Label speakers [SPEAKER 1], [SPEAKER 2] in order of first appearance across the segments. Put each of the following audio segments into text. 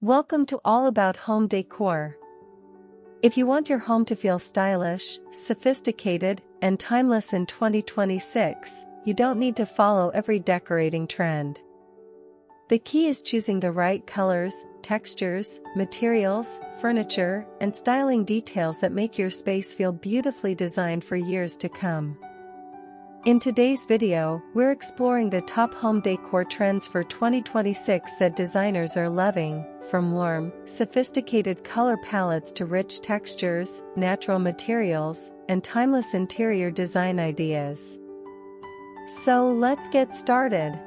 [SPEAKER 1] Welcome to All About Home Decor. If you want your home to feel stylish, sophisticated, and timeless in 2026, you don't need to follow every decorating trend. The key is choosing the right colors, textures, materials, furniture, and styling details that make your space feel beautifully designed for years to come. In today's video, we're exploring the top home decor trends for 2026 that designers are loving, from warm, sophisticated color palettes to rich textures, natural materials, and timeless interior design ideas. So let's get started.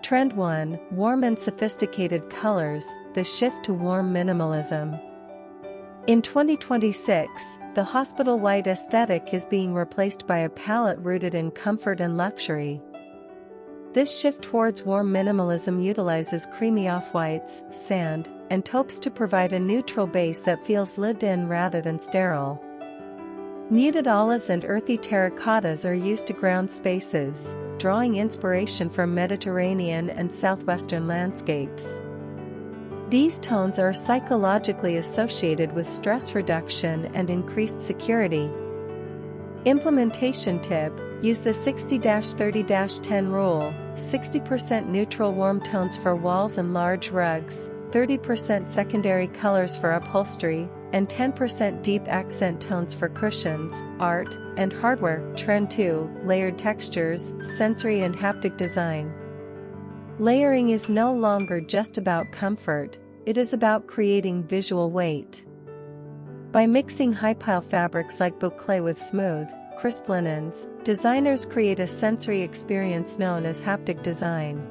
[SPEAKER 1] Trend 1: Warm and sophisticated colors, the shift to warm minimalism. In 2026, the hospital white aesthetic is being replaced by a palette rooted in comfort and luxury. This shift towards warm minimalism utilizes creamy off-whites, sand, and taupes to provide a neutral base that feels lived in rather than sterile. Muted olives and earthy terracottas are used to ground spaces, drawing inspiration from Mediterranean and southwestern landscapes. These tones are psychologically associated with stress reduction and increased security. Implementation tip: use the 60-30-10 rule, 60% neutral warm tones for walls and large rugs, 30% secondary colors for upholstery, and 10% deep accent tones for cushions, art, and hardware. Trend 2: layered textures, sensory and haptic design. Layering is no longer just about comfort, it is about creating visual weight. By mixing high-pile fabrics like boucle with smooth, crisp linens, designers create a sensory experience known as haptic design.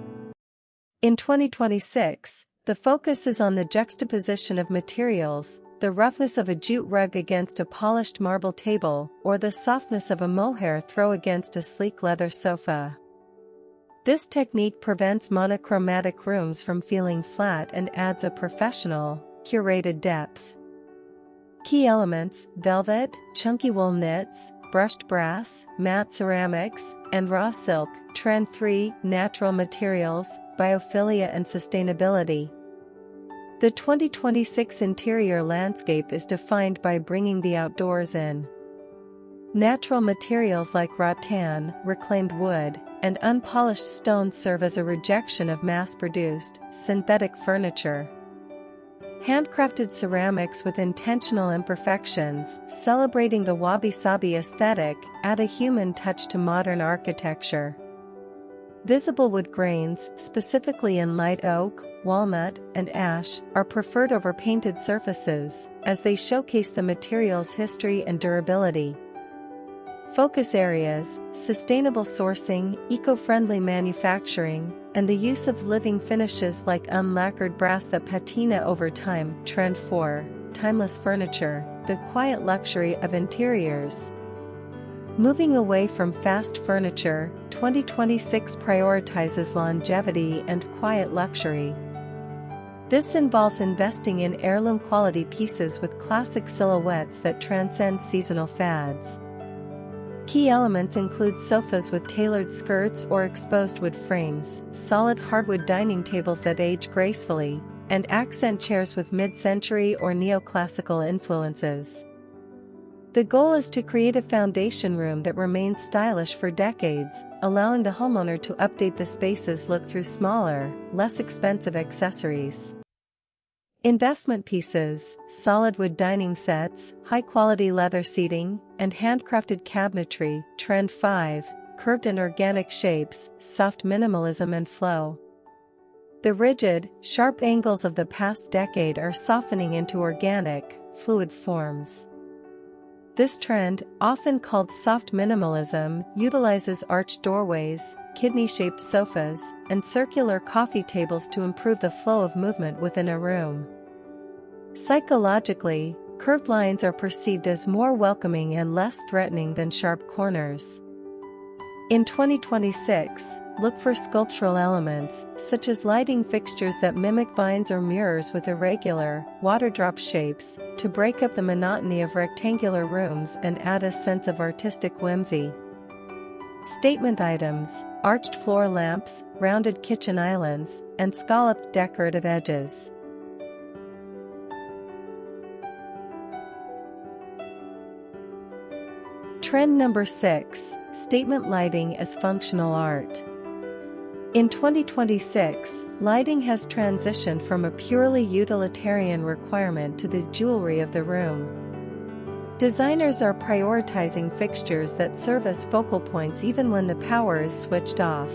[SPEAKER 1] In 2026, the focus is on the juxtaposition of materials, the roughness of a jute rug against a polished marble table, or the softness of a mohair throw against a sleek leather sofa. This technique prevents monochromatic rooms from feeling flat and adds a professional, curated depth. Key elements: velvet, chunky wool knits, brushed brass, matte ceramics, and raw silk. Trend 3: natural materials, biophilia and sustainability. The 2026 interior landscape is defined by bringing the outdoors in. Natural materials like rattan, reclaimed wood, and unpolished stone serve as a rejection of mass-produced, synthetic furniture. Handcrafted ceramics with intentional imperfections, celebrating the wabi-sabi aesthetic, add a human touch to modern architecture. Visible wood grains, specifically in light oak, walnut, and ash, are preferred over painted surfaces, as they showcase the material's history and durability. Focus areas: sustainable sourcing, eco-friendly manufacturing, and the use of living finishes like unlacquered brass that patina over time. Trend 4: timeless furniture, the quiet luxury of interiors. Moving away from fast furniture, 2026 prioritizes longevity and quiet luxury. This involves investing in heirloom quality pieces with classic silhouettes that transcend seasonal fads. Key elements include sofas with tailored skirts or exposed wood frames, solid hardwood dining tables that age gracefully, and accent chairs with mid-century or neoclassical influences. The goal is to create a foundation room that remains stylish for decades, allowing the homeowner to update the space's look through smaller, less expensive accessories. Investment pieces: solid wood dining sets, high-quality leather seating, and handcrafted cabinetry. Trend 5: curved and organic shapes, soft minimalism and flow. The rigid, sharp angles of the past decade are softening into organic, fluid forms. This trend, often called soft minimalism, utilizes arched doorways, kidney-shaped sofas, and circular coffee tables to improve the flow of movement within a room. Psychologically, curved lines are perceived as more welcoming and less threatening than sharp corners. In 2026, look for sculptural elements, such as lighting fixtures that mimic vines or mirrors with irregular, water-drop shapes, to break up the monotony of rectangular rooms and add a sense of artistic whimsy. Statement items, arched floor lamps, rounded kitchen islands, and scalloped decorative edges. Trend number 6, statement lighting as functional art. In 2026, lighting has transitioned from a purely utilitarian requirement to the jewelry of the room. Designers are prioritizing fixtures that serve as focal points even when the power is switched off.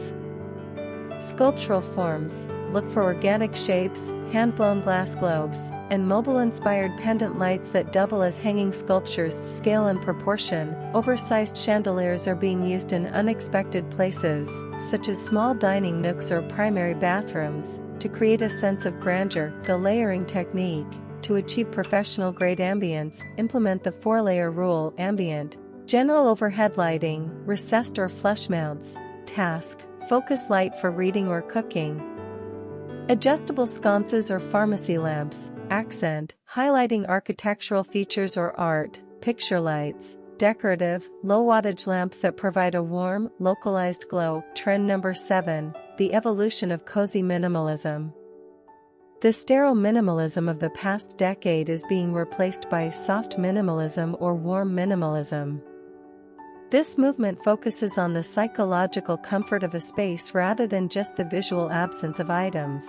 [SPEAKER 1] Sculptural forms, look for organic shapes, hand-blown glass globes, and mobile-inspired pendant lights that double as hanging sculptures scale and proportion. Oversized chandeliers are being used in unexpected places, such as small dining nooks or primary bathrooms, to create a sense of grandeur. The layering technique. To achieve professional-grade ambience, implement the 4-layer rule: ambient, general overhead lighting, recessed or flush mounts, task, focus light for reading or cooking. Adjustable sconces or pharmacy lamps, accent, highlighting architectural features or art, picture lights, decorative, low-wattage lamps that provide a warm, localized glow. Trend number 7, the evolution of cozy minimalism. The sterile minimalism of the past decade is being replaced by soft minimalism or warm minimalism. This movement focuses on the psychological comfort of a space rather than just the visual absence of items.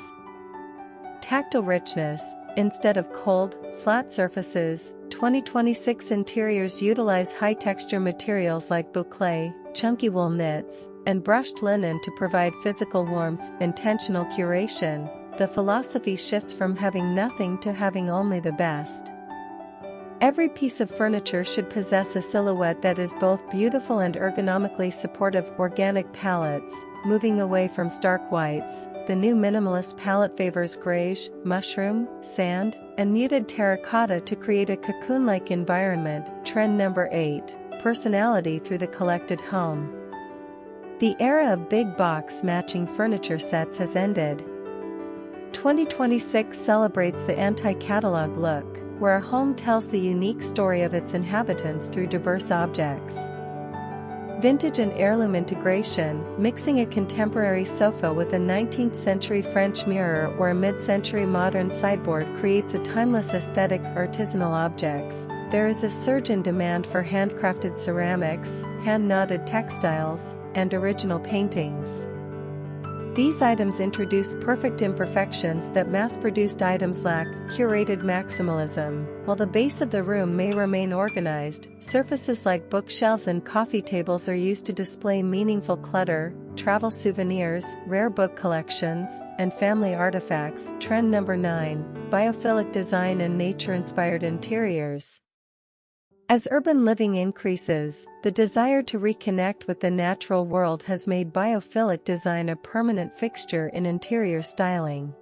[SPEAKER 1] Tactile richness, instead of cold, flat surfaces. 2026 interiors utilize high-texture materials like boucle, chunky wool knits, and brushed linen to provide physical warmth. Intentional curation. The philosophy shifts from having nothing to having only the best. Every piece of furniture should possess a silhouette that is both beautiful and ergonomically supportive. Organic palettes, moving away from stark whites. The new minimalist palette favors greige, mushroom, sand, and muted terracotta to create a cocoon-like environment. Trend number 8, personality through the collected home. The era of big box matching furniture sets has ended. 2026 celebrates the anti-catalog look, where a home tells the unique story of its inhabitants through diverse objects. Vintage and heirloom integration, mixing a contemporary sofa with a 19th century French mirror or a mid-century modern sideboard creates a timeless aesthetic. Artisanal objects. There is a surge in demand for handcrafted ceramics, hand-knotted textiles, and original paintings. These items introduce perfect imperfections that mass-produced items lack. Curated maximalism. While the base of the room may remain organized, surfaces like bookshelves and coffee tables are used to display meaningful clutter, travel souvenirs, rare book collections, and family artifacts. Trend number 9, biophilic design and nature-inspired interiors. As urban living increases, the desire to reconnect with the natural world has made biophilic design a permanent fixture in interior styling.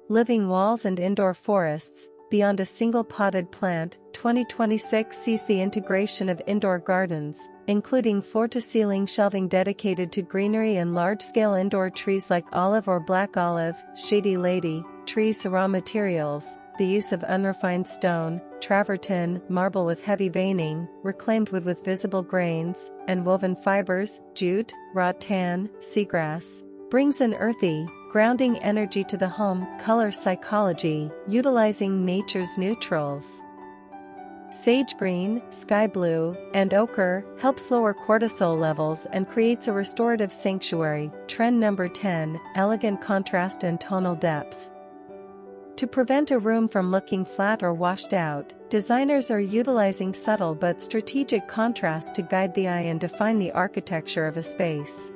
[SPEAKER 1] Living walls and indoor forests, beyond a single potted plant. 2026 sees the integration of indoor gardens, including floor-to-ceiling shelving dedicated to greenery and large-scale indoor trees like olive or black olive, shady lady, trees. Raw materials. The use of unrefined stone, travertine, marble with heavy veining, reclaimed wood with visible grains, and woven fibers, jute, rattan, seagrass, brings an earthy, grounding energy to the home. Color psychology, utilizing nature's neutrals. Sage green, sky blue, and ochre helps lower cortisol levels and creates a restorative sanctuary. Trend number 10, elegant contrast and tonal depth. To prevent a room from looking flat or washed out, designers are utilizing subtle but strategic contrast to guide the eye and define the architecture of a space.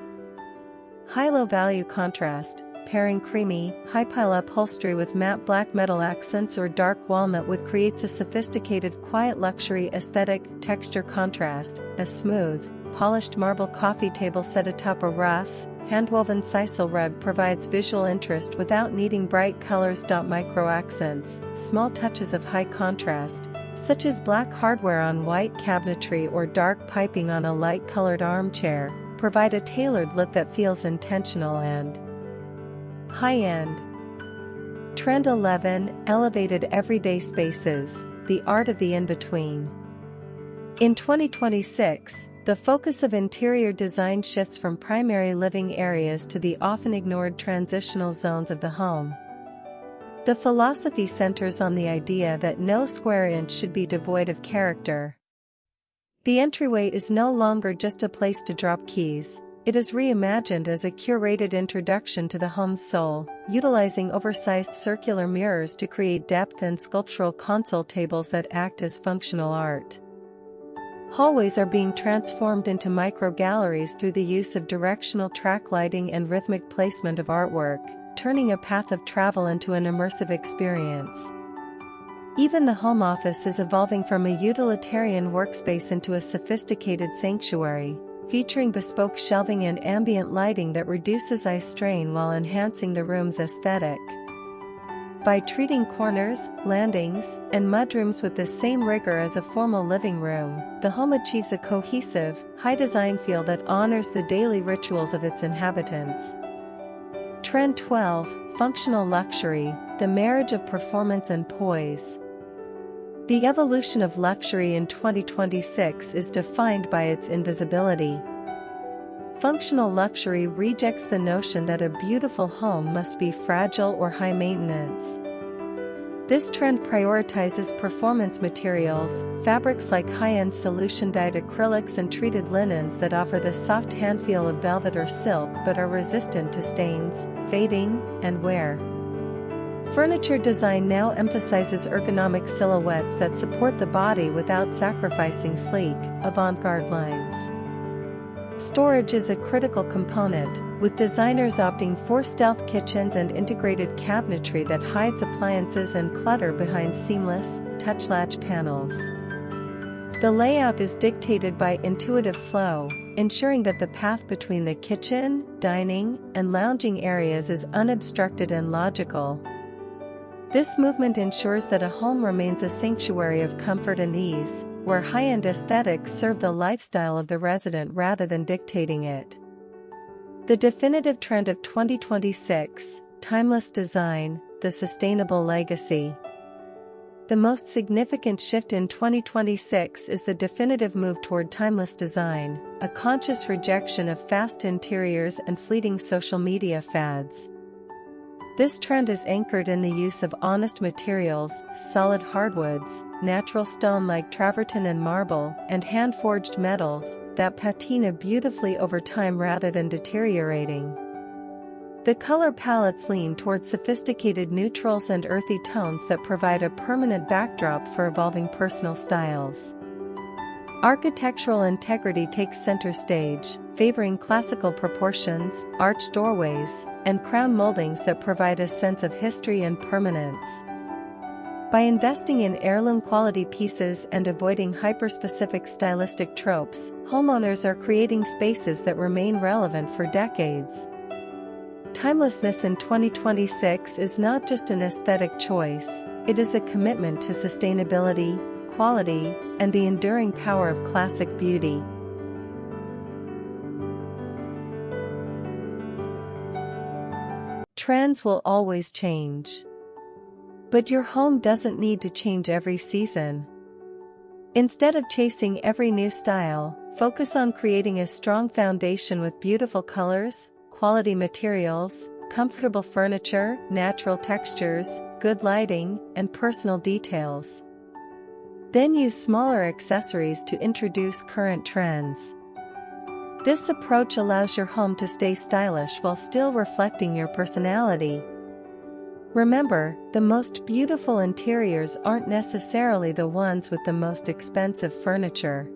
[SPEAKER 1] High-low value contrast, pairing creamy, high-pile upholstery with matte black metal accents or dark walnut wood creates a sophisticated quiet luxury aesthetic. Texture contrast, a smooth, polished marble coffee table set atop a rough, hand-woven sisal rug provides visual interest without needing bright colors. Micro accents, small touches of high contrast, such as black hardware on white cabinetry or dark piping on a light-colored armchair, provide a tailored look that feels intentional and high-end. Trend 11, elevated everyday spaces, the art of the in-between. In 2026, The focus of interior design shifts from primary living areas to the often ignored transitional zones of the home. The philosophy centers on the idea that no square inch should be devoid of character. The entryway is no longer just a place to drop keys, it is reimagined as a curated introduction to the home's soul, utilizing oversized circular mirrors to create depth and sculptural console tables that act as functional art. Hallways are being transformed into micro-galleries through the use of directional track lighting and rhythmic placement of artwork, turning a path of travel into an immersive experience. Even the home office is evolving from a utilitarian workspace into a sophisticated sanctuary, featuring bespoke shelving and ambient lighting that reduces eye strain while enhancing the room's aesthetic. By treating corners, landings, and mudrooms with the same rigor as a formal living room, the home achieves a cohesive, high-design feel that honors the daily rituals of its inhabitants. Trend 12, Functional Luxury, the marriage of performance and poise. The evolution of luxury in 2026 is defined by its invisibility. Functional luxury rejects the notion that a beautiful home must be fragile or high maintenance. This trend prioritizes performance materials, fabrics like high-end solution-dyed acrylics and treated linens that offer the soft hand feel of velvet or silk but are resistant to stains, fading, and wear. Furniture design now emphasizes ergonomic silhouettes that support the body without sacrificing sleek, avant-garde lines. Storage is a critical component, with designers opting for stealth kitchens and integrated cabinetry that hides appliances and clutter behind seamless, touch-latch panels. The layout is dictated by intuitive flow, ensuring that the path between the kitchen, dining, and lounging areas is unobstructed and logical. This movement ensures that a home remains a sanctuary of comfort and ease, where high-end aesthetics serve the lifestyle of the resident rather than dictating it. The definitive trend of 2026, timeless design, the sustainable legacy. The most significant shift in 2026 is the definitive move toward timeless design, a conscious rejection of fast interiors and fleeting social media fads. This trend is anchored in the use of honest materials, solid hardwoods, natural stone like travertine and marble, and hand-forged metals that patina beautifully over time rather than deteriorating. The color palettes lean toward sophisticated neutrals and earthy tones that provide a permanent backdrop for evolving personal styles. Architectural integrity takes center stage, favoring classical proportions, arched doorways, and crown moldings that provide a sense of history and permanence. By investing in heirloom-quality pieces and avoiding hyper-specific stylistic tropes, homeowners are creating spaces that remain relevant for decades. Timelessness in 2026 is not just an aesthetic choice, it is a commitment to sustainability, quality, and the enduring power of classic beauty. Trends will always change. But your home doesn't need to change every season. Instead of chasing every new style, focus on creating a strong foundation with beautiful colors, quality materials, comfortable furniture, natural textures, good lighting, and personal details. Then use smaller accessories to introduce current trends. This approach allows your home to stay stylish while still reflecting your personality. Remember, the most beautiful interiors aren't necessarily the ones with the most expensive furniture.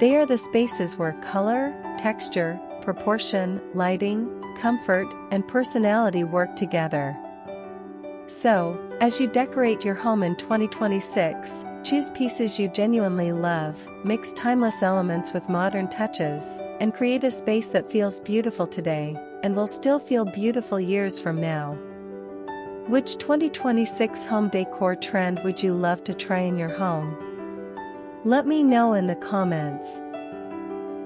[SPEAKER 1] They are the spaces where color, texture, proportion, lighting, comfort, and personality work together. So, as you decorate your home in 2026, choose pieces you genuinely love, mix timeless elements with modern touches, and create a space that feels beautiful today, and will still feel beautiful years from now. Which 2026 home decor trend would you love to try in your home? Let me know in the comments.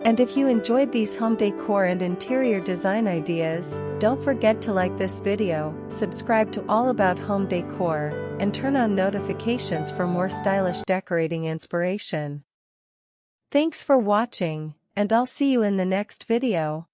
[SPEAKER 1] And if you enjoyed these home decor and interior design ideas, don't forget to like this video, subscribe to All About Home Decor, and turn on notifications for more stylish decorating inspiration. Thanks for watching, and I'll see you in the next video.